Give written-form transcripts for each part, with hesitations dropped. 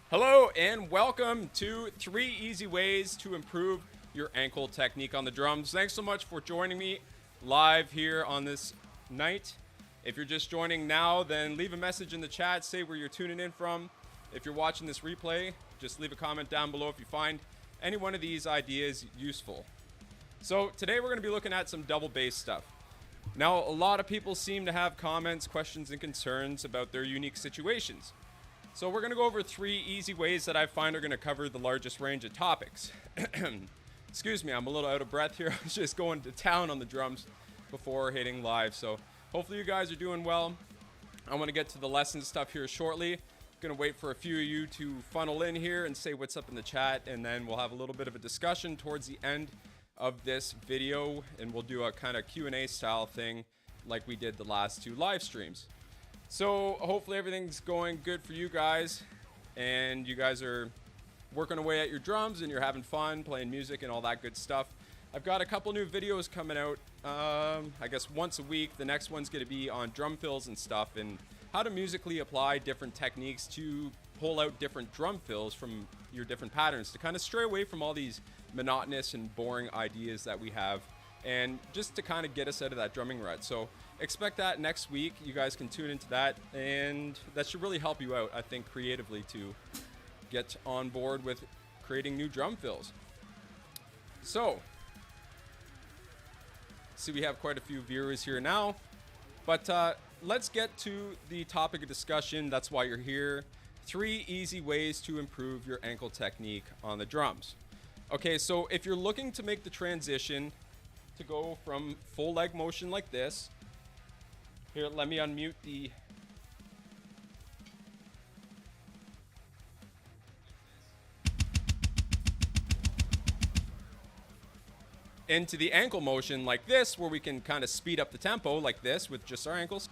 Hello and welcome to 3 easy ways to improve your ankle technique on the drums. Thanks so much for joining me live here on this night. If you're just joining now, then leave a message in the chat, say where you're tuning in from. If you're watching this replay, just leave a comment down below if you find any one of these ideas useful. So today we're going to be looking at some double bass stuff. Now, a lot of people seem to have comments, questions, and concerns about their unique situations. So we're going to go over 3 easy ways that I find are going to cover the largest range of topics. Excuse me, I'm a little out of breath here. I was just going to town on the drums before hitting live. So hopefully you guys are doing well. I want to get to the lesson stuff here shortly. Going to wait for a few of you to funnel in here and say what's up in the chat, and then we'll have a little bit of a discussion towards the end of this video, and we'll do a kind of Q&A style thing like we did the last 2 live streams. So hopefully everything's going good for you guys, and you guys are working away at your drums and you're having fun playing music and all that good stuff. I've got a couple new videos coming out, I guess once a week. The next one's going to be on drum fills and stuff, and how to musically apply different techniques to pull out different drum fills from your different patterns, to kind of stray away from all these monotonous and boring ideas that we have, and just to kind of get us out of that drumming rut. So expect that next week. You guys can tune into that, and that should really help you out, I think, creatively to get on board with creating new drum fills. So, see, we have quite a few viewers here now, but let's get to the topic of discussion. That's why you're here. 3 easy ways to improve your ankle technique on the drums. Okay, so if you're looking to make the transition to go from full leg motion like this, here, let me unmute the into the ankle motion like this, where we can kind of speed up the tempo like this with just our ankles.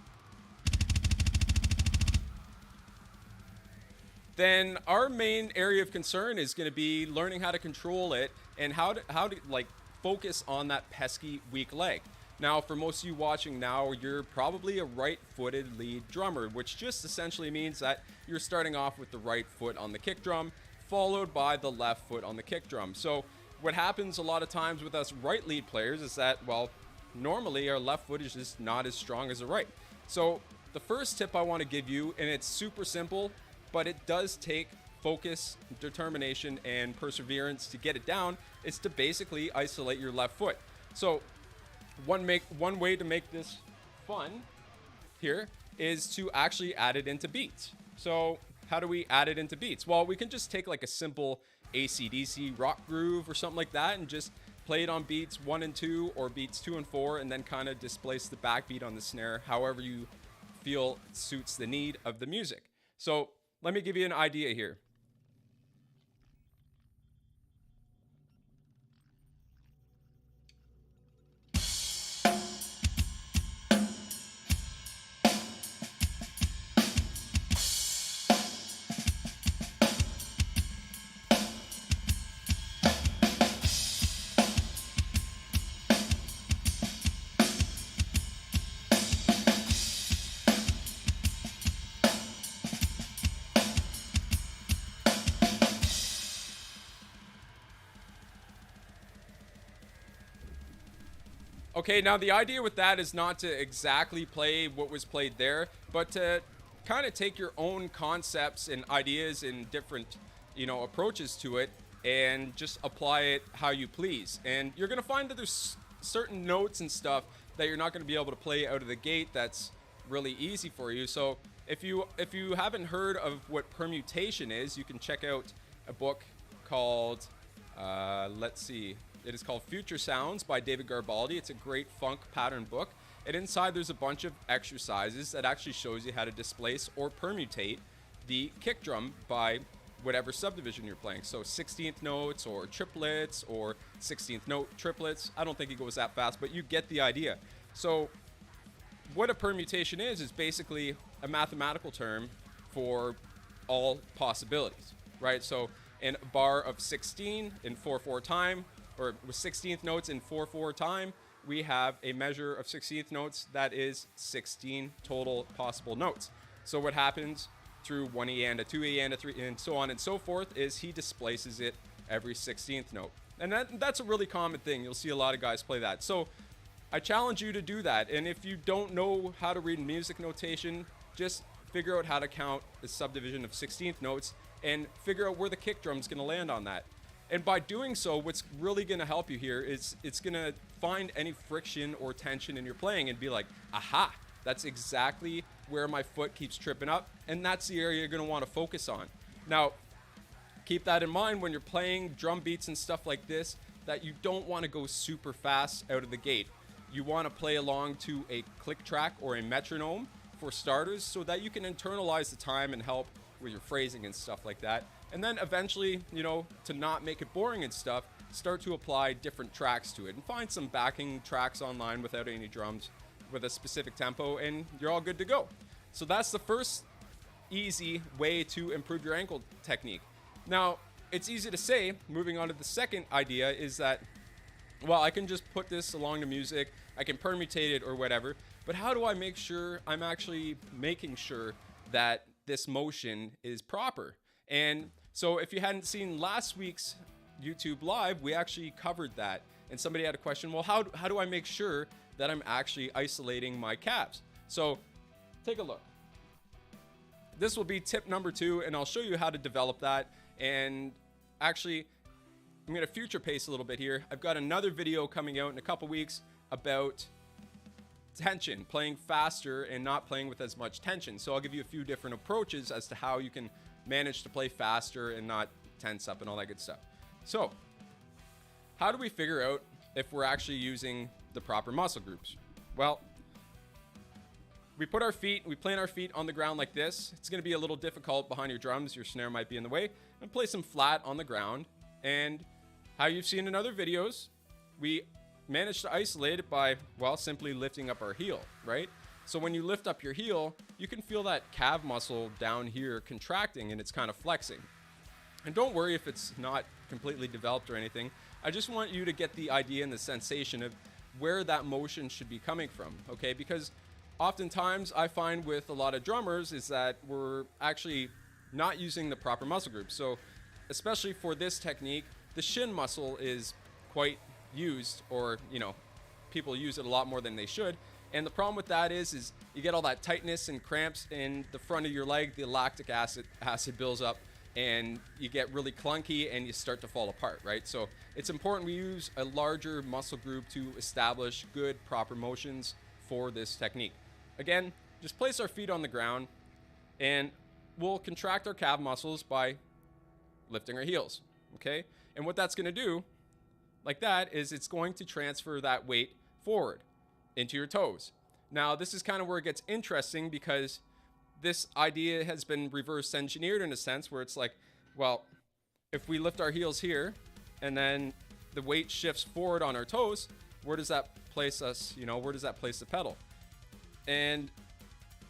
Then our main area of concern is going to be learning how to control it and how to like focus on that pesky weak leg. Now, for most of you watching now, you're probably a right-footed lead drummer, which just essentially means that you're starting off with the right foot on the kick drum, followed by the left foot on the kick drum. So what happens a lot of times with us right lead players is that, well, normally our left foot is just not as strong as the right. So the first tip I want to give you, and it's super simple, but it does take focus, determination, and perseverance to get it down, is to basically isolate your left foot. So one way to make this fun here is to actually add it into beats. So how do we add it into beats? Well, we can just take like a simple AC/DC rock groove or something like that and just play it on beats 1 and 2 or beats 2 and 4, and then kind of displace the backbeat on the snare however you feel suits the need of the music. So let me give you an idea here. Okay, now the idea with that is not to exactly play what was played there, but to kind of take your own concepts and ideas and different, approaches to it and just apply it how you please. And you're going to find that there's certain notes and stuff that you're not going to be able to play out of the gate that's really easy for you. So if you haven't heard of what permutation is, you can check out a book called, let's see, it is called Future Sounds by David Garbaldi. It's a great funk pattern book. And inside there's a bunch of exercises that actually shows you how to displace or permutate the kick drum by whatever subdivision you're playing. So 16th notes or triplets or 16th note triplets. I don't think it goes that fast, but you get the idea. So what a permutation is basically a mathematical term for all possibilities, right? So in a bar of 16 in 4/4 time, or with 16th notes in 4/4 time, we have a measure of 16th notes that is 16 total possible notes. So what happens through 1 E and a 2 E and a 3 and so on and so forth is he displaces it every 16th note. And that's a really common thing. You'll see a lot of guys play that. So I challenge you to do that. And if you don't know how to read music notation, just figure out how to count the subdivision of 16th notes and figure out where the kick drum is going to land on that. And by doing so, what's really going to help you here is it's going to find any friction or tension in your playing and be like, aha, that's exactly where my foot keeps tripping up. And that's the area you're going to want to focus on. Now, keep that in mind when you're playing drum beats and stuff like this, that you don't want to go super fast out of the gate. You want to play along to a click track or a metronome for starters so that you can internalize the time and help with your phrasing and stuff like that. And then eventually, you know, to not make it boring and stuff, start to apply different tracks to it and find some backing tracks online without any drums with a specific tempo, and you're all good to go. So that's the first easy way to improve your ankle technique. Now, it's easy to say, moving on to the second idea, is that, well, I can just put this along to music, I can permutate it or whatever, but how do I make sure I'm actually making sure that this motion is proper? And so if you hadn't seen last week's YouTube live, we actually covered that. And somebody had a question, well, how do I make sure that I'm actually isolating my calves? So take a look. This will be tip number 2, and I'll show you how to develop that. And actually, I'm going to future pace a little bit here. I've got another video coming out in a couple weeks about tension, playing faster and not playing with as much tension. So I'll give you a few different approaches as to how you can manage to play faster and not tense up and all that good stuff. So how do we figure out if we're actually using the proper muscle groups? Well, we plant our feet on the ground like this. It's going to be a little difficult behind your drums. Your snare might be in the way. And place them flat on the ground. And how you've seen in other videos, we manage to isolate it by, well, simply lifting up our heel, right? So when you lift up your heel, you can feel that calf muscle down here contracting and it's kind of flexing. And don't worry if it's not completely developed or anything. I just want you to get the idea and the sensation of where that motion should be coming from, okay? Because oftentimes I find with a lot of drummers is that we're actually not using the proper muscle groups. So especially for this technique, the shin muscle is quite used, or, you know, people use it a lot more than they should. And the problem with that is you get all that tightness and cramps in the front of your leg, the lactic acid builds up, and you get really clunky and you start to fall apart, right? So it's important we use a larger muscle group to establish good, proper motions for this technique. Again, just place our feet on the ground and we'll contract our calf muscles by lifting our heels, okay? And what that's gonna do, like that, is it's going to transfer that weight forward into your toes. Now, this is kind of where it gets interesting because this idea has been reverse engineered in a sense where it's like, well, if we lift our heels here and then the weight shifts forward on our toes, where does that place us? You know, where does that place the pedal? And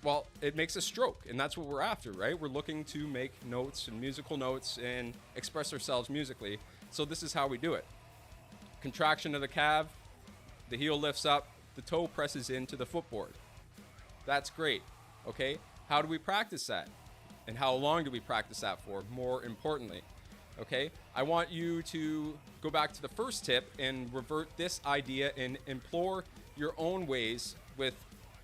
well, it makes a stroke, and that's what we're after, right? We're looking to make notes and musical notes and express ourselves musically. So this is how we do it. Contraction of the calf, the heel lifts up, the toe presses into the footboard. That's great, okay? How do we practice that? And how long do we practice that for, more importantly? Okay, I want you to go back to the first tip and revert this idea and implore your own ways with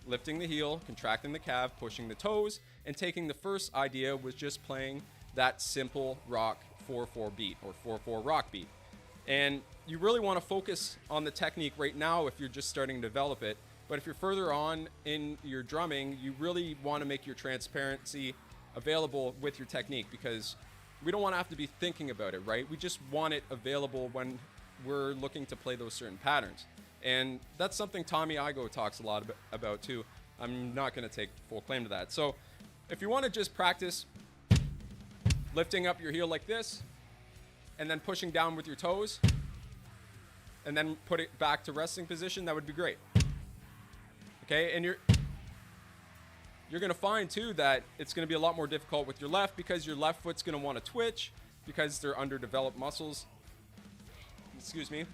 lifting the heel, contracting the calf, pushing the toes, and taking the first idea was just playing that simple rock 4/4 beat or 4/4 rock beat. And you really want to focus on the technique right now if you're just starting to develop it. But if you're further on in your drumming, you really want to make your transparency available with your technique, because we don't want to have to be thinking about it, right? We just want it available when we're looking to play those certain patterns. And that's something Tommy Igoe talks a lot about too. I'm not going to take full claim to that. So if you want to just practice lifting up your heel like this and then pushing down with your toes and then put it back to resting position, that would be great. Okay, and you're going to find too that it's going to be a lot more difficult with your left, because your left foot's going to want to twitch because they're underdeveloped muscles. Excuse me.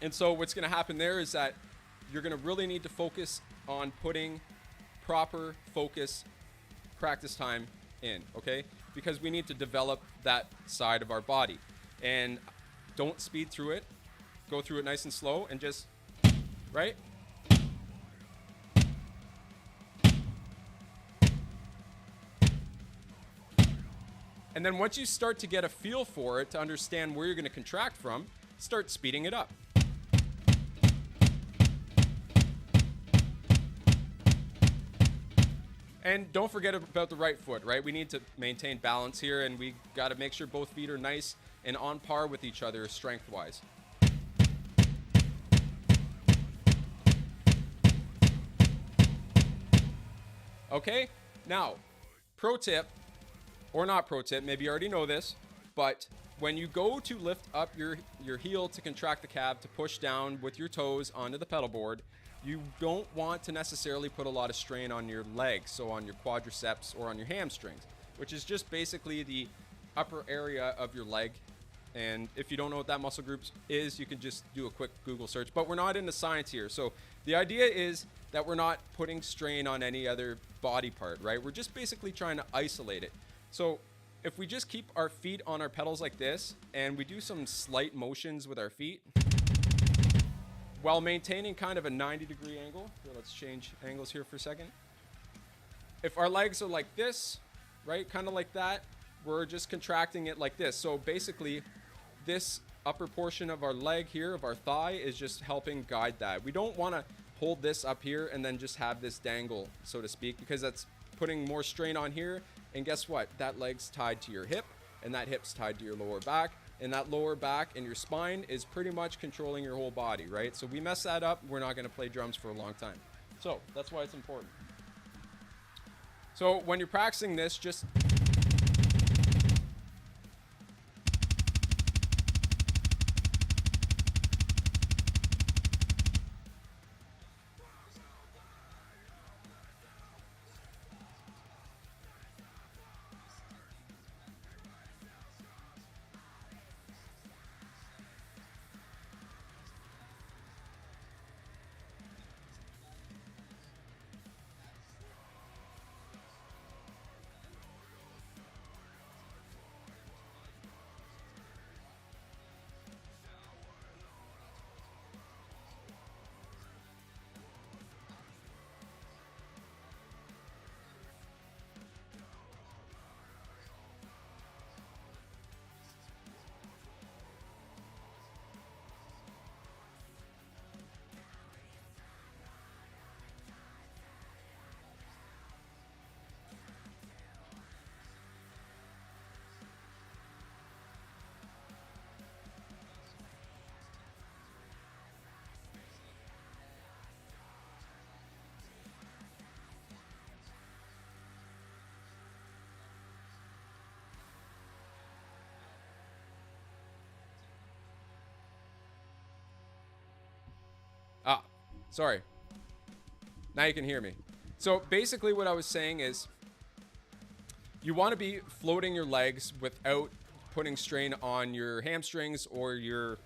And so what's going to happen there is that you're going to really need to focus on putting proper focus practice time in, okay? Because we need to develop that side of our body. And don't speed through it. Go through it nice and slow and just, right? And then once you start to get a feel for it, to understand where you're going to contract from, start speeding it up. And don't forget about the right foot, right? We need to maintain balance here, and we got to make sure both feet are nice and on par with each other strength-wise. Okay, now, pro tip, or not pro tip, maybe you already know this, but when you go to lift up your heel to contract the cab, to push down with your toes onto the pedal board, you don't want to necessarily put a lot of strain on your legs, so on your quadriceps or on your hamstrings, which is just basically the upper area of your leg. And if you don't know what that muscle group is, you can just do a quick Google search. But we're not into science here. So the idea is that we're not putting strain on any other body part, right? We're just basically trying to isolate it. So if we just keep our feet on our pedals like this, and we do some slight motions with our feet, while maintaining kind of a 90-degree angle. Here, let's change angles here for a second. If our legs are like this, right, kind of like that, we're just contracting it like this. So basically, this upper portion of our leg here, of our thigh, is just helping guide that. We don't want to hold this up here and then just have this dangle, so to speak, because that's putting more strain on here. And guess what? That leg's tied to your hip, and that hip's tied to your lower back. And that lower back and your spine is pretty much controlling your whole body, right? So we mess that up, we're not going to play drums for a long time. So that's why it's important. So when you're practicing this, just sorry. Now you can hear me. So basically what I was saying is you want to be floating your legs without putting strain on your hamstrings or your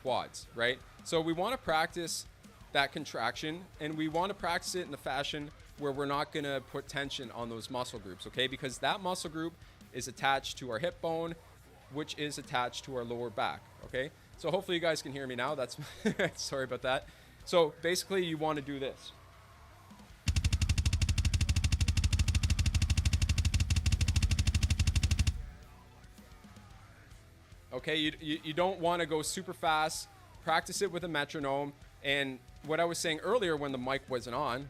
quads, right? So we want to practice that contraction, and we want to practice it in a fashion where we're not going to put tension on those muscle groups, okay? Because that muscle group is attached to our hip bone, which is attached to our lower back, okay? So hopefully you guys can hear me now. That's sorry about that. So basically you want to do this. Okay, you don't want to go super fast. Practice it with a metronome. And what I was saying earlier when the mic wasn't on,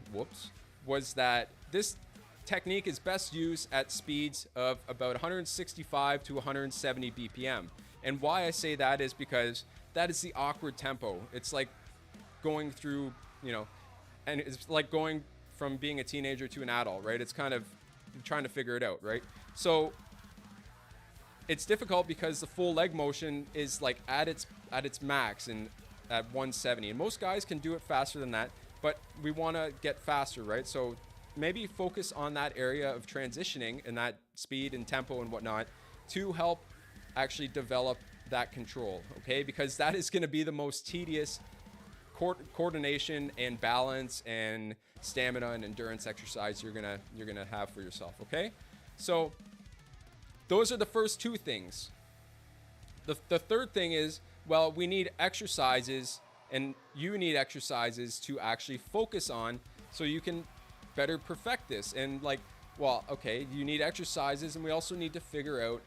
was that this technique is best used at speeds of about 165 to 170 BPM. And why I say that is because that is the awkward tempo. It's like going through, and it's like going from being a teenager to an adult, right? It's kind of trying to figure it out, right? So it's difficult because the full leg motion is like at its max and at 170. And most guys can do it faster than that, but we want to get faster, right? So maybe focus on that area of transitioning and that speed and tempo and whatnot to help actually develop that control, okay? Because that is going to be the most tedious coordination and balance and stamina and endurance exercise you're gonna have for yourself, okay? So those are the first two things. The third thing is, well, we need exercises, and you need exercises to actually focus on so you can better perfect this. And like, well, okay, you need exercises, and we also need to figure out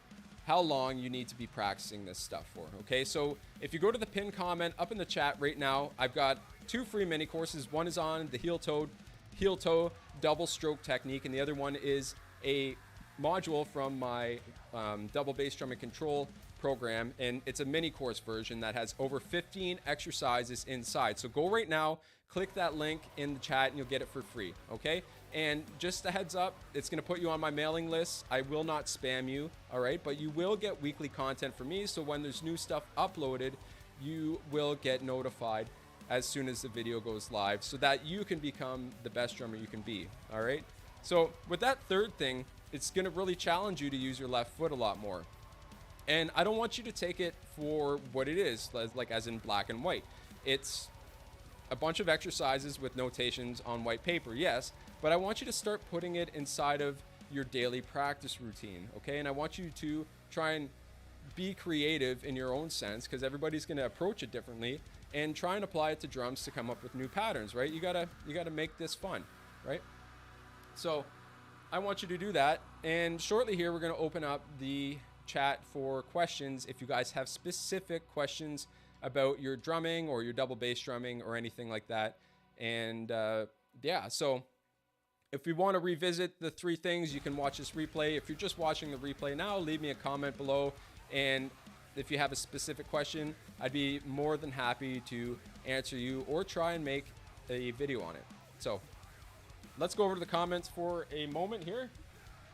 how long you need to be practicing this stuff for. Okay, so if you go to the pinned comment up in the chat right now, I've got 2 free mini courses. One is on the heel toe double stroke technique, and the other one is a module from my double bass drum and control program, and it's a mini course version that has over 15 exercises inside. So go right now, click that link in the chat, and you'll get it for free. Okay, and just a heads up, it's going to put you on my mailing list. I will not spam you, all right, but you will get weekly content from me. So when there's new stuff uploaded, you will get notified as soon as the video goes live, so that you can become the best drummer you can be. All right, so with that third thing, it's going to really challenge you to use your left foot a lot more. And I don't want you to take it for what it is, like as in black and white. It's a bunch of exercises with notations on white paper, yes, but I want you to start putting it inside of your daily practice routine, okay? And I want you to try and be creative in your own sense, because everybody's going to approach it differently, and try and apply it to drums to come up with new patterns, right? You gotta make this fun, right? So I want you to do that, and shortly here we're going to open up the chat for questions if you guys have specific questions about your drumming or your double bass drumming or anything like that. And yeah, so if we want to revisit the 3 things, you can watch this replay. If you're just watching the replay now, leave me a comment below, and if you have a specific question, I'd be more than happy to answer you or try and make a video on it. So let's go over to the comments for a moment here,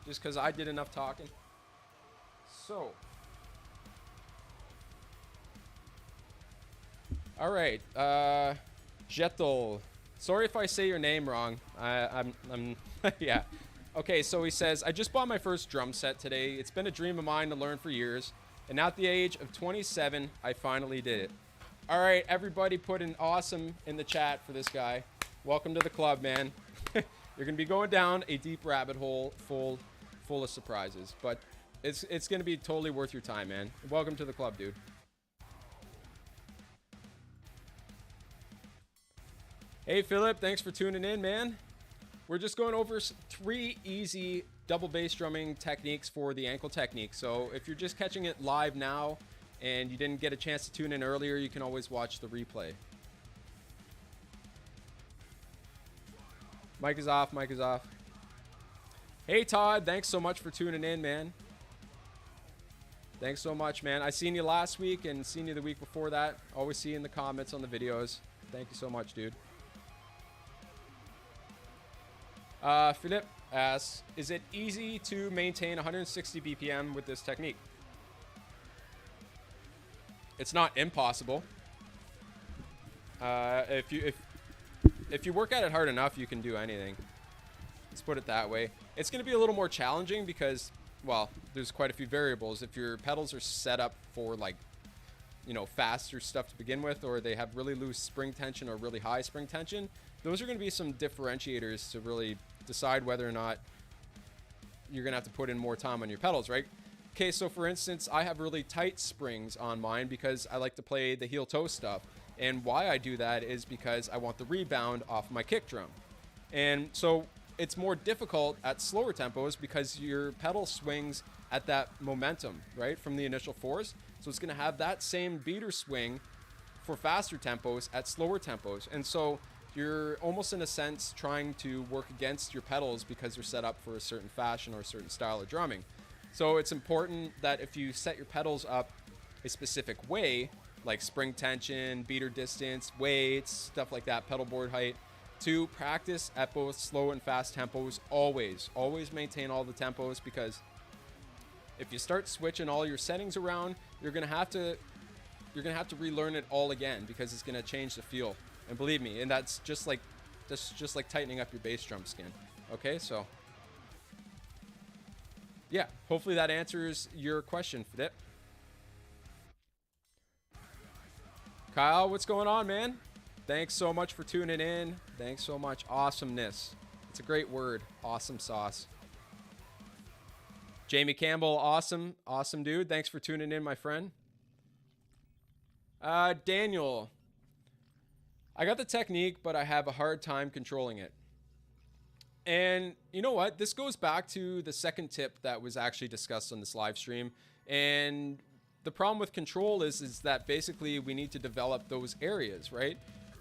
just because I did enough talking. So, all right, Jetel. Sorry if I say your name wrong. I'm yeah. Okay, so he says, I just bought my first drum set today. It's been a dream of mine to learn for years, and at the age of 27, I finally did it. All right, everybody put an awesome in the chat for this guy. Welcome to the club, man. You're gonna be going down a deep rabbit hole full of surprises, but it's gonna be totally worth your time, man. Welcome to the club, dude. Hey, Philip, thanks for tuning in, man. We're just going over 3 easy double bass drumming techniques for the ankle technique. So if you're just catching it live now and you didn't get a chance to tune in earlier, you can always watch the replay. Mic is off, mic is off. Hey, Todd, thanks so much for tuning in, man. Thanks so much, man. I seen you last week and seen you the week before that. Always see you in the comments on the videos. Thank you so much, dude. Philip asks, is it easy to maintain 160 BPM with this technique? It's not impossible. If you work at it hard enough, you can do anything. Let's put it that way. It's going to be a little more challenging because, well, there's quite a few variables. If your pedals are set up for, like, you know, faster stuff to begin with, or they have really loose spring tension or really high spring tension, those are going to be some differentiators to really decide whether or not you're going to have to put in more time on your pedals, right? Okay, so for instance, I have really tight springs on mine because I like to play the heel toe stuff. And why I do that is because I want the rebound off my kick drum. And so it's more difficult at slower tempos because your pedal swings at that momentum, right, from the initial force. So it's going to have that same beater swing for faster tempos at slower tempos. And so you're almost in a sense trying to work against your pedals because they're set up for a certain fashion or a certain style of drumming. So it's important that if you set your pedals up a specific way, like spring tension, beater distance, weights, stuff like that, pedal board height, to practice at both slow and fast tempos. Always maintain all the tempos, because if you start switching all your settings around, you're gonna have to relearn it all again, because it's gonna change the feel. And believe me, and that's just like tightening up your bass drum skin. Okay, so yeah, hopefully that answers your question, Fidip. Kyle, what's going on, man? Thanks so much for tuning in. Thanks so much. Awesomeness. It's a great word. Awesome sauce. Jamie Campbell, awesome dude. Thanks for tuning in, my friend. Daniel, I got the technique, but I have a hard time controlling it. And you know what? This goes back to the second tip that was actually discussed on this live stream. And the problem with control is that basically we need to develop those areas, right?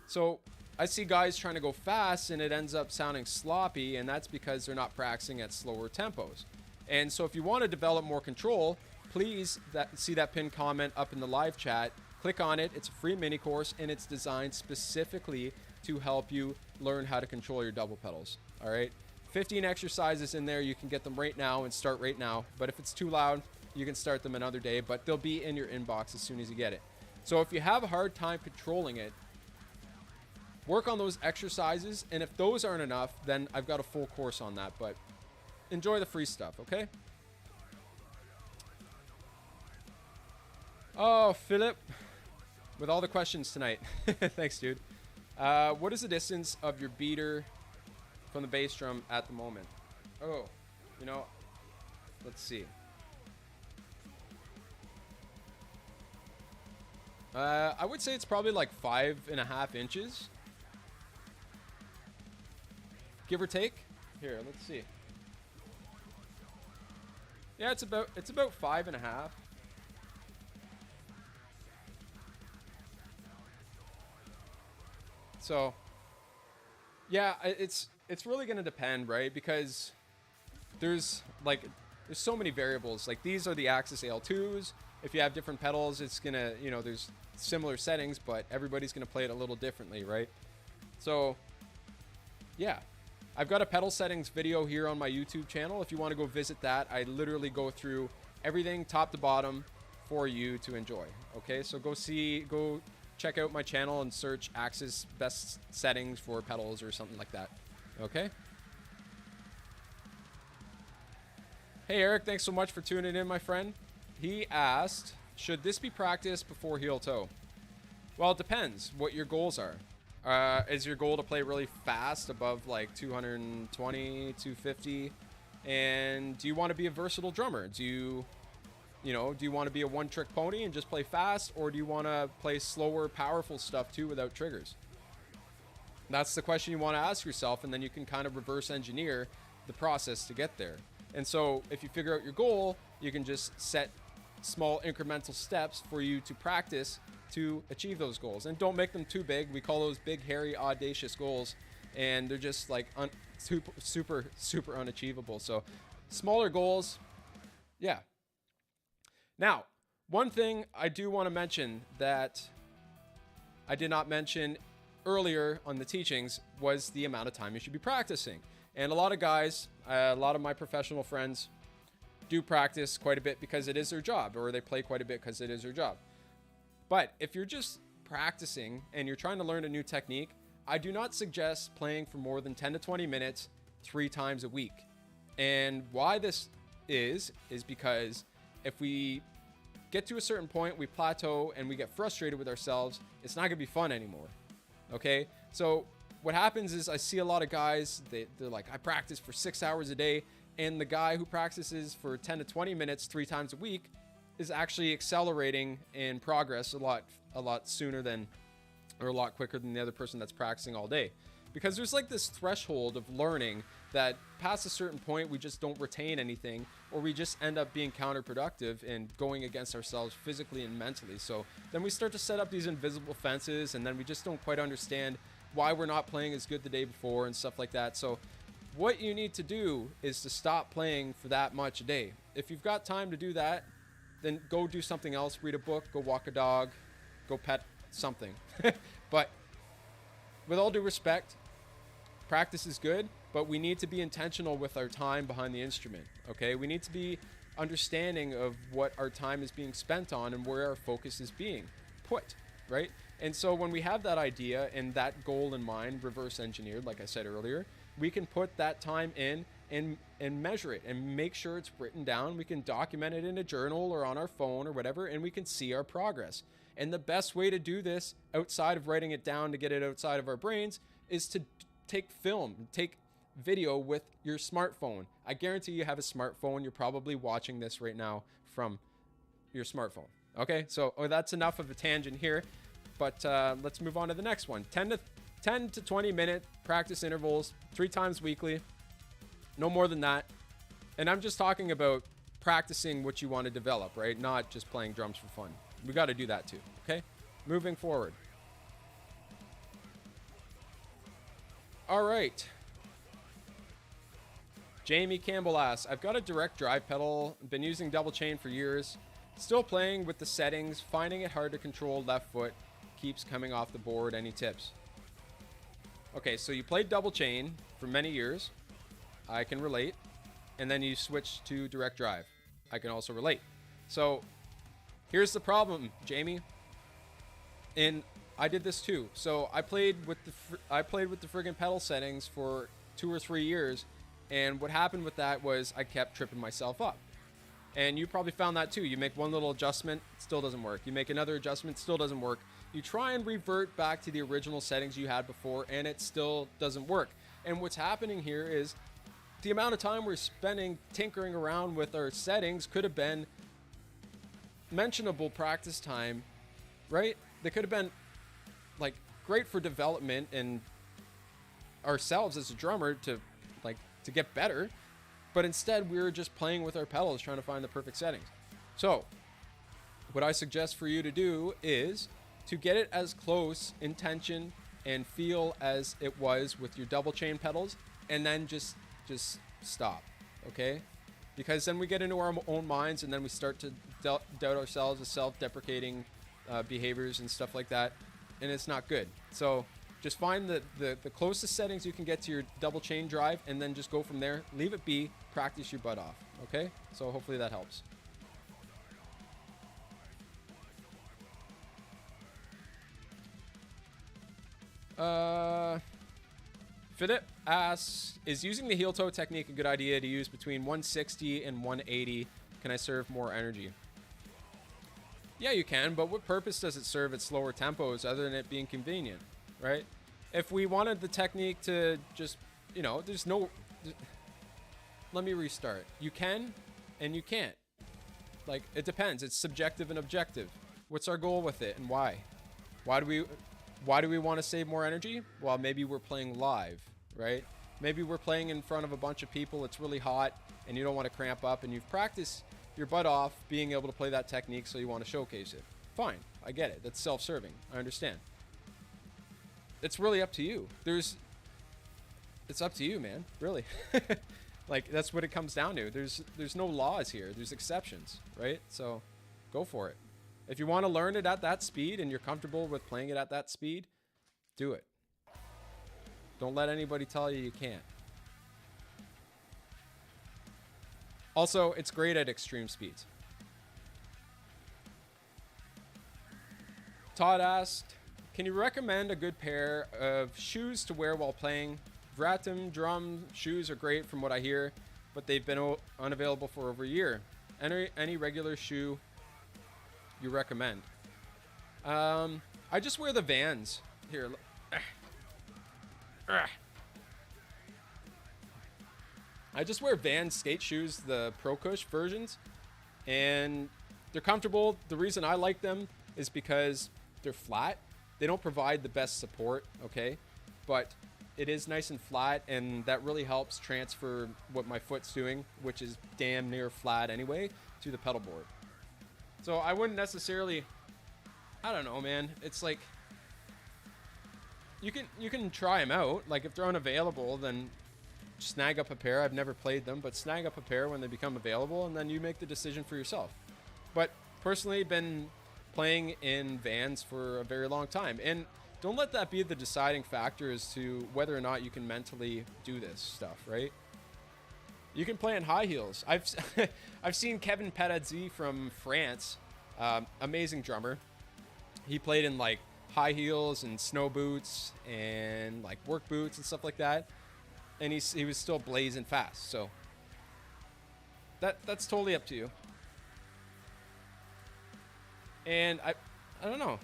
So I see guys trying to go fast and it ends up sounding sloppy, and that's because they're not practicing at slower tempos. And so if you want to develop more control, please see that pinned comment up in the live chat. Click on it. It's a free mini course, and it's designed specifically to help you learn how to control your double pedals. All right, 15 exercises in there. You can get them right now and start right now. But if it's too loud, you can start them another day, but they'll be in your inbox as soon as you get it. So if you have a hard time controlling it, work on those exercises. And if those aren't enough, then I've got a full course on that. But enjoy the free stuff, okay? Oh, Philip, with all the questions tonight. Thanks, dude. What is the distance of your beater from the bass drum at the moment? Oh, you know, let's see. I would say it's probably like 5.5 inches. Give or take. Here, let's see. Yeah, it's about 5.5. So, yeah, it's really gonna depend, right? Because there's so many variables. Like these are the Axis AL2s. If you have different pedals, it's gonna, you know, there's similar settings, but everybody's gonna play it a little differently, right? So, yeah. I've got a pedal settings video here on my YouTube channel. If you want to go visit that, I literally go through everything top to bottom for you to enjoy. Okay, so go check out my channel and search Axis best settings for pedals or something like that. Okay. Hey Eric, thanks so much for tuning in, my friend. He asked, should this be practiced before heel toe? Well, it depends what your goals are. Is your goal to play really fast above like 220, 250? And do you want to be a versatile drummer? Do you want to be a one-trick pony and just play fast? Or do you want to play slower, powerful stuff too without triggers? That's the question you want to ask yourself, and then you can kind of reverse engineer the process to get there. And so if you figure out your goal, you can just set small incremental steps for you to practice to achieve those goals, and don't make them too big. We call those big, hairy, audacious goals, and they're just like super unachievable. So smaller goals. Yeah. Now, one thing I do want to mention that I did not mention earlier on the teachings was the amount of time you should be practicing. And a lot of guys, a lot of my professional friends do practice quite a bit because it is their job, or they play quite a bit because it is their job. But if you're just practicing and you're trying to learn a new technique, I do not suggest playing for more than 10 to 20 minutes 3 times a week. And why this is because if we get to a certain point, we plateau and we get frustrated with ourselves, it's not gonna be fun anymore. Okay? So what happens is I see a lot of guys, they're like, I practice for 6 hours a day, and the guy who practices for 10 to 20 minutes 3 times a week is actually accelerating in progress a lot sooner than, or a lot quicker than the other person that's practicing all day. Because there's like this threshold of learning that past a certain point, we just don't retain anything, or we just end up being counterproductive and going against ourselves physically and mentally. So then we start to set up these invisible fences, and then we just don't quite understand why we're not playing as good the day before and stuff like that. So what you need to do is to stop playing for that much a day. If you've got time to do that, then go do something else. Read a book, go walk a dog, go pet something. But with all due respect, practice is good, but we need to be intentional with our time behind the instrument, okay? We need to be understanding of what our time is being spent on and where our focus is being put, right? And so when we have that idea and that goal in mind, reverse engineered, like I said earlier, we can put that time in and measure it and make sure it's written down. We can document it in a journal or on our phone or whatever, and we can see our progress. And the best way to do this outside of writing it down to get it outside of our brains is to take film, take video with your smartphone. I guarantee you have a smartphone. You're probably watching this right now from your smartphone. Okay, so that's enough of a tangent here, but let's move on to the next one. 10 to 20 minute practice intervals, 3 times weekly, no more than that. And I'm just talking about practicing what you want to develop, right? Not just playing drums for fun. We got to do that too, okay? Moving forward. All right. Jamie Campbell asks, I've got a direct drive pedal, been using double chain for years, still playing with the settings, finding it hard to control left foot, keeps coming off the board. Any tips? Okay, so you played double chain for many years. I can relate. And then you switch to direct drive. I can also relate. So here's the problem, Jamie. And I did this too. So I played with the friggin' pedal settings for 2 or 3 years, and what happened with that was I kept tripping myself up. And you probably found that too. You make one little adjustment, it still doesn't work. You make another adjustment, still doesn't work. You try and revert back to the original settings you had before, and it still doesn't work. And what's happening here is the amount of time we're spending tinkering around with our settings could have been mentionable practice time, right? They could have been like great for development and ourselves as a drummer to get better, but instead we were just playing with our pedals trying to find the perfect settings. So what I suggest for you to do is to get it as close in tension and feel as it was with your double chain pedals, and then just stop, okay? Because then we get into our own minds, and then we start to doubt ourselves with self-deprecating behaviors and stuff like that, and it's not good. So just find the closest settings you can get to your double chain drive, and then just go from there. Leave it be. Practice your butt off, okay? So hopefully that helps. Philip asks, is using the heel toe technique a good idea to use between 160 and 180? Can I serve more energy? Yeah, you can, but what purpose does it serve at slower tempos other than it being convenient, right? If we wanted the technique to just, let me restart. You can and you can't. Like, it depends. It's subjective and objective. What's our goal with it and why? Why do we want to save more energy? Well, maybe we're playing live, right? Maybe we're playing in front of a bunch of people. It's really hot and you don't want to cramp up, and you've practiced your butt off being able to play that technique, so you want to showcase it. Fine. I get it. That's self-serving. I understand. It's really up to you. It's up to you, man. Really. Like, that's what it comes down to. There's no laws here. There's exceptions, right? So go for it. If you want to learn it at that speed and you're comfortable with playing it at that speed, do it. Don't let anybody tell you you can't. Also, it's great at extreme speeds. Todd asked, can you recommend a good pair of shoes to wear while playing? Vratum drum shoes are great from what I hear, but they've been unavailable for over a year. Any regular shoe you recommend? I just wear the Vans. Here. I just wear Vans skate shoes, the Pro Cush versions, and they're comfortable. The reason I like them is because they're flat. They don't provide the best support, okay? But it is nice and flat, and that really helps transfer what my foot's doing, which is damn near flat anyway, to the pedal board. So I wouldn't necessarily, I don't know, man. It's like, you can try them out. Like, if they're unavailable, then snag up a pair. I've never played them, but snag up a pair when they become available, and then you make the decision for yourself. But personally, been playing in Vans for a very long time, and don't let that be the deciding factor as to whether or not you can mentally do this stuff, right? You can play in high heels. I've seen Kevin Paradis from France, amazing drummer. He played in like high heels and snow boots and like work boots and stuff like that, and he was still blazing fast. So that's totally up to you. And I don't know.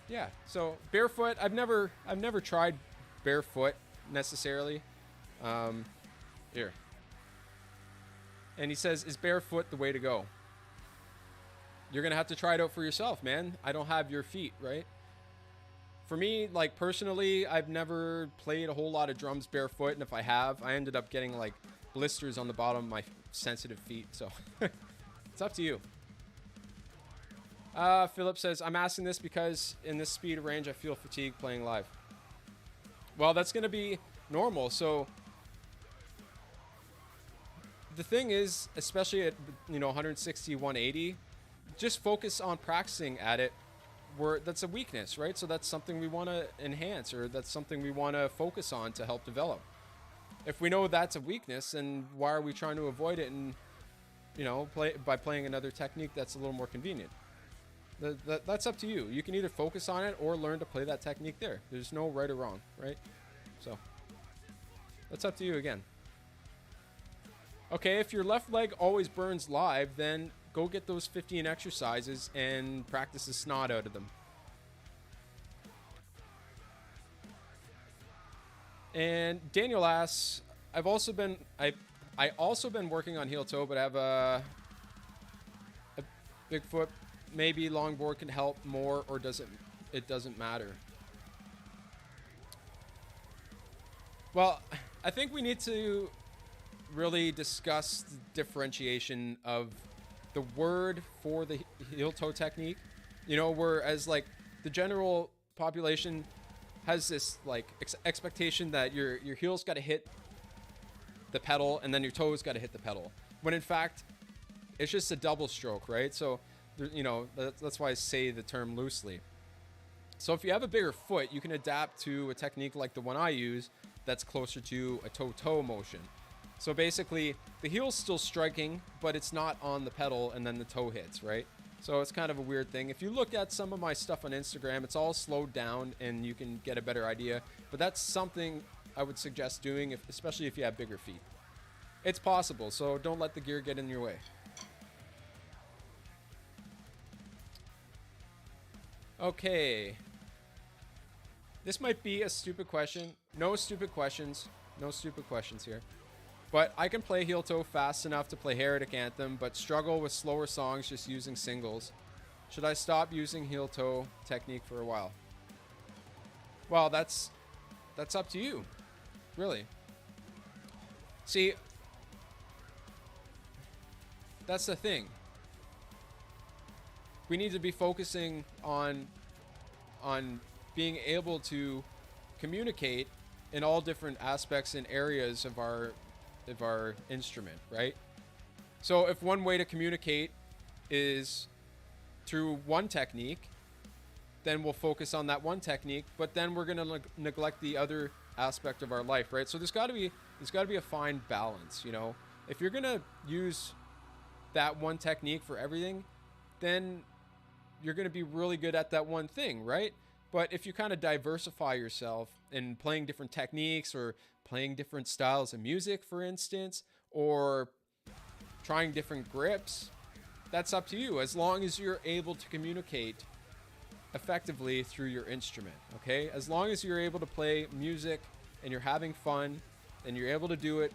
Yeah, so barefoot, I've never tried barefoot necessarily. Here. And he says, is barefoot the way to go? You're going to have to try it out for yourself, man. I don't have your feet, right? For me, like, personally, I've never played a whole lot of drums barefoot, and if I have, I ended up getting, like, blisters on the bottom of my sensitive feet, so it's up to you. Philip says, I'm asking this because in this speed of range, I feel fatigued playing live. Well, that's going to be normal, so the thing is, especially at, 160, 180, just focus on practicing at it. That's a weakness, right? So that's something we want to enhance, or that's something we want to focus on to help develop. If we know that's a weakness, then why are we trying to avoid it and, by playing another technique that's a little more convenient? That's up to you. You can either focus on it or learn to play that technique there. There's no right or wrong, right? So that's up to you again. Okay, if your left leg always burns live, then go get those 15 exercises and practice the snot out of them. And Daniel asks, I also been working on heel toe, but I have a big foot. Maybe longboard can help more, or it doesn't matter. Well, I think we need to really discuss the differentiation of the word for the heel toe technique. Whereas like the general population has this like expectation that your heel's got to hit the pedal and then your toes got to hit the pedal, when in fact it's just a double stroke, right? So that's why I say the term loosely. So if you have a bigger foot, you can adapt to a technique like the one I use that's closer to a toe-toe motion. So basically the heel's still striking, but it's not on the pedal and then the toe hits, right? So it's kind of a weird thing. If you look at some of my stuff on Instagram, it's all slowed down and you can get a better idea. But that's something I would suggest doing, especially if you have bigger feet. It's possible, so don't let the gear get in your way. Okay. This might be a stupid question. No stupid questions. No stupid questions here. But I can play heel toe fast enough to play Heretic Anthem, but struggle with slower songs just using singles. Should I stop using heel toe technique for a while? Well, that's up to you, really. See, that's the thing. We need to be focusing on being able to communicate in all different aspects and areas of our instrument, right? So if one way to communicate is through one technique, then we'll focus on that one technique, but then we're going to neglect the other aspect of our life, right? So there's got to be a fine balance, If you're going to use that one technique for everything, then you're going to be really good at that one thing, right? But if you kind of diversify yourself in playing different techniques or playing different styles of music, for instance, or trying different grips, that's up to you, as long as you're able to communicate effectively through your instrument, okay? As long as you're able to play music and you're having fun and you're able to do it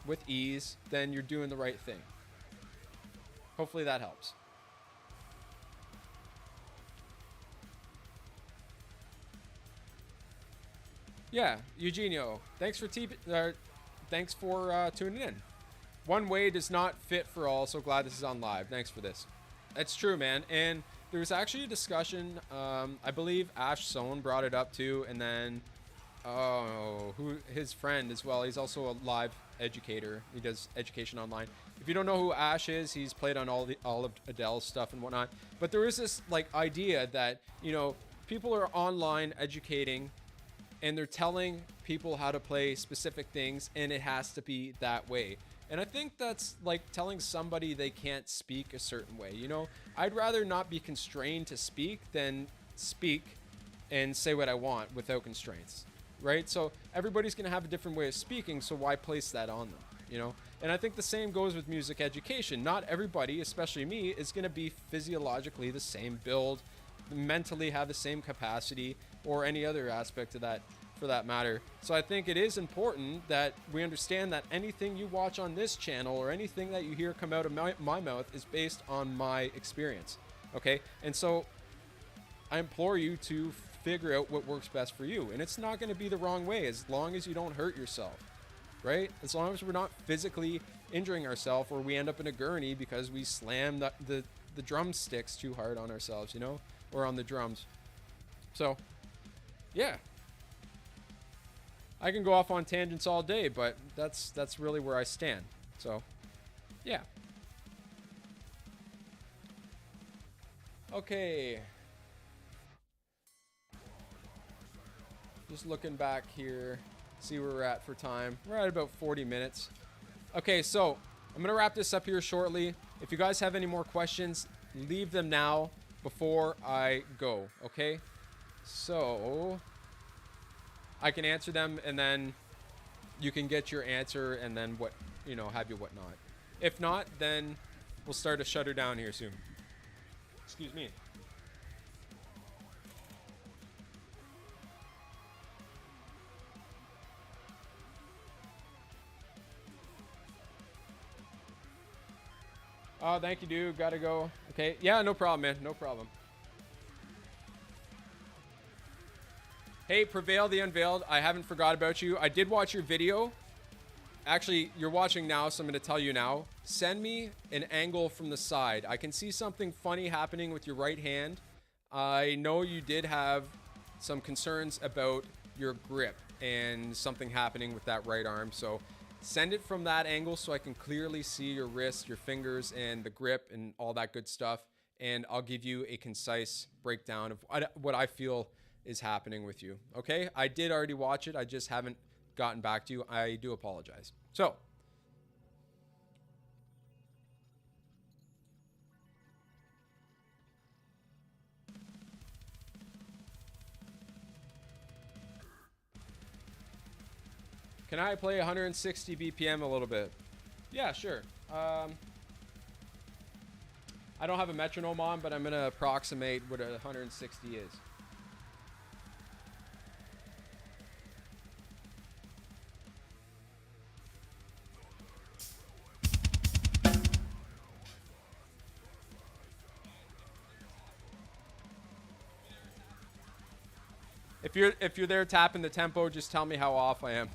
with ease, then you're doing the right thing. Hopefully that helps. Yeah, Eugenio, thanks for tuning in. One way does not fit for all, so glad this is on live. Thanks for this. That's true, man. And there was actually a discussion, I believe Ash Sohn brought it up too, and then his friend as well. He's also a live educator. He does education online. If you don't know who Ash is, he's played on all of Adele's stuff and whatnot. But there is this like idea that, people are online educating and they're telling people how to play specific things, and it has to be that way. And I think that's like telling somebody they can't speak a certain way. I'd rather not be constrained to speak than speak and say what I want without constraints, right? So everybody's going to have a different way of speaking, so why place that on them, And I think the same goes with music education. Not everybody, especially me, is going to be physiologically the same build, mentally have the same capacity, or any other aspect of that. for that matter. So I think it is important that we understand that anything you watch on this channel or anything that you hear come out of my mouth is based on my experience. Okay? And so I implore you to figure out what works best for you. And it's not going to be the wrong way as long as you don't hurt yourself, right? As long as we're not physically injuring ourselves or we end up in a gurney because we slam the drumsticks too hard on ourselves, you know, or on the drums. So, yeah. I can go off on tangents all day, but that's really where I stand. So, yeah. Okay. Just looking back here, see where we're at for time. We're at about 40 minutes. Okay, so I'm going to wrap this up here shortly. If you guys have any more questions, leave them now before I go, okay? So I can answer them and then you can get your answer and then what, you know, have you whatnot. If not, then we'll start to shut her down here soon. Excuse me. Oh, thank you, dude. Gotta go. Okay. Yeah, no problem, man. No problem. Hey, Prevail the Unveiled. I haven't forgot about you. I did watch your video. Actually, you're watching now, so I'm going to tell you now. Send me an angle from the side. I can see something funny happening with your right hand. I know you did have some concerns about your grip and something happening with that right arm. So send it from that angle so I can clearly see your wrist, your fingers, and the grip and all that good stuff. And I'll give you a concise breakdown of what I feel is happening with you. Okay? I did already watch it. I just haven't gotten back to you. I do apologize. So, can I play 160 BPM a little bit? Yeah, sure. I don't have a metronome on, but I'm going to approximate what a 160 is. If you're there tapping the tempo, just tell me how off I am.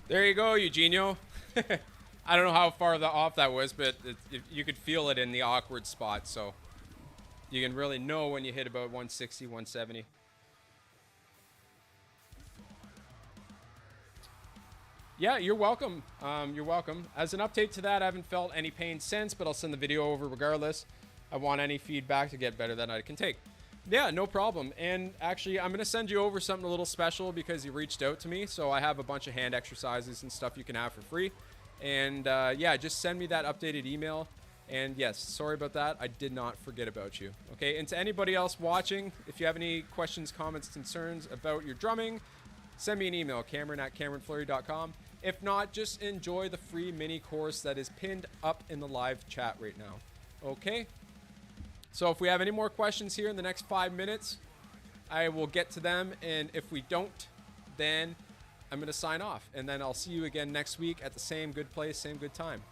There you go, Eugenio. I don't know how far off that was, but you could feel it in the awkward spot, so you can really know when you hit about 160, 170. Yeah, you're welcome. You're welcome. As an update to that, I haven't felt any pain since, but I'll send the video over regardless. I want any feedback to get better than I can take. Yeah, no problem. And actually, I'm going to send you over something a little special because you reached out to me. So I have a bunch of hand exercises and stuff you can have for free. And yeah, just send me that updated email. And yes, sorry about that. I did not forget about you. Okay, and to anybody else watching, if you have any questions, comments, concerns about your drumming, send me an email, Cameron@CameronFleury.com. If not, just enjoy the free mini course that is pinned up in the live chat right now. Okay? So if we have any more questions here in the next 5 minutes, I will get to them. And if we don't, then I'm going to sign off. And then I'll see you again next week at the same good place, same good time.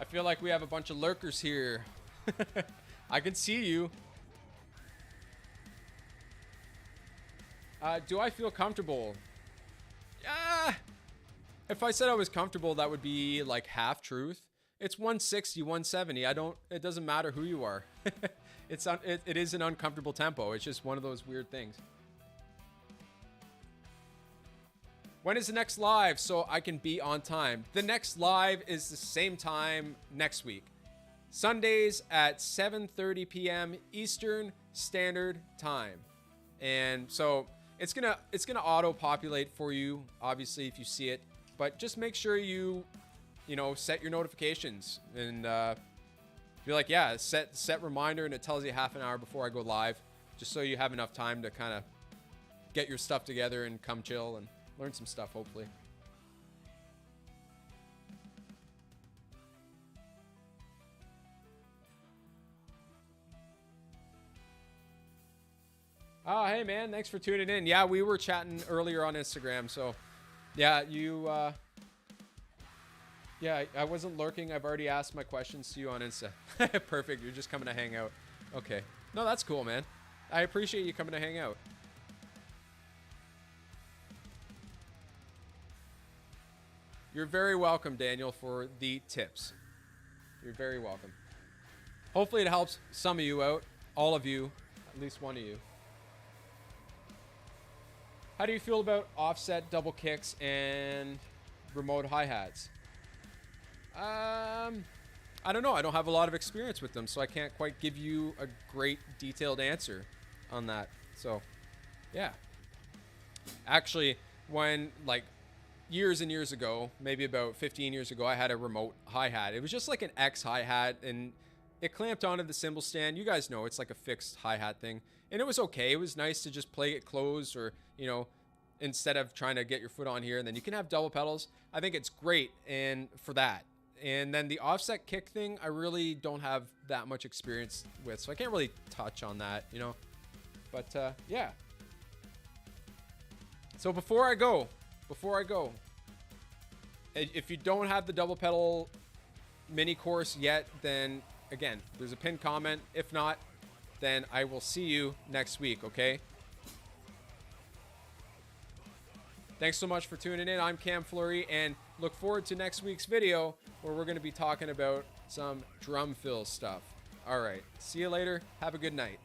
I feel like we have a bunch of lurkers here. I can see you. Do I feel comfortable? Yeah. If I said I was comfortable, that would be like half truth. It's 160, 170. It doesn't matter who you are. it is an uncomfortable tempo. It's just one of those weird things. When is the next live so I can be on time? The next live is the same time next week. Sundays at 7:30 p.m. Eastern Standard Time. And so it's gonna auto-populate for you, obviously, if you see it. But just make sure you set your notifications and be like, yeah, set reminder, and it tells you half an hour before I go live, just so you have enough time to kind of get your stuff together and come chill and learn some stuff, hopefully. Oh, hey, man. Thanks for tuning in. Yeah, we were chatting earlier on Instagram. So, yeah, yeah, I wasn't lurking. I've already asked my questions to you on Insta. Perfect. You're just coming to hang out. Okay. No, that's cool, man. I appreciate you coming to hang out. You're very welcome, Daniel, for the tips. You're very welcome. Hopefully it helps some of you out. All of you. At least one of you. How do you feel about offset double kicks and remote hi-hats? I don't know. I don't have a lot of experience with them, so I can't quite give you a great detailed answer on that. So, yeah. Actually, when, like, years and years ago, maybe about 15 years ago, I had a remote hi-hat. It was just like an X hi-hat, and it clamped onto the cymbal stand. You guys know it's like a fixed hi-hat thing. And it was okay. It was nice to just play it closed, or, instead of trying to get your foot on here. And then you can have double pedals. I think it's great and for that. And then the offset kick thing, I really don't have that much experience with, so I can't really touch on that, But, yeah. So before I go, if you don't have the double pedal mini course yet, then again, there's a pinned comment. If not, then I will see you next week, okay? Thanks so much for tuning in. I'm Cam Fleury, and look forward to next week's video where we're going to be talking about some drum fill stuff. All right, see you later. Have a good night.